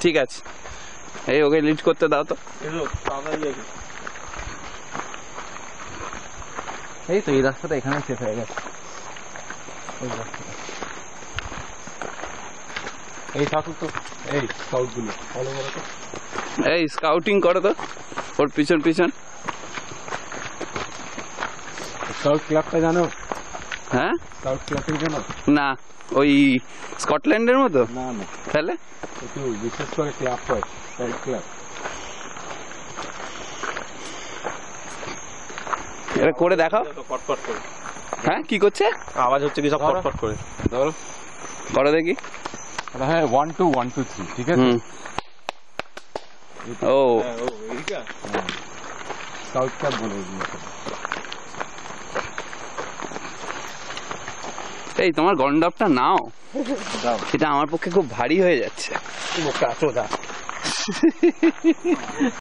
ঠিক আছে, এই ওকে লিড করতে দাও তো। এই তো এই রাস্তাটা এখানে শেষ হয়ে গেছে। এই থাকুক তো, এই স্কাউট গুলো ফলো করো তো, এই স্কাউটিং করো তো ওর পিছন পিছন। স্কাউট ক্লাবটা জানো? হ্যাঁ, স্কাউট ক্লাবটা জানো? না ওই স্কটল্যান্ডের মতো? না না, তাহলে একটু বিশেষ করে ক্লাব হয়, স্কাউট ক্লাব। এটা করে দেখাও। ফটফট করে। হ্যাঁ, কি করছে? আওয়াজ হচ্ছে কি সব ফটফট করে। ধরো করো দেখি। হ্যাঁ 1 2 1 2 3, ঠিক আছে? ও এইটা স্কাউট ক্লাব বলে। এই তোমার গন্ডপটা নাও, এটা আমার পক্ষে খুব ভারী হয়ে যাচ্ছে। মুখটা আছো দা।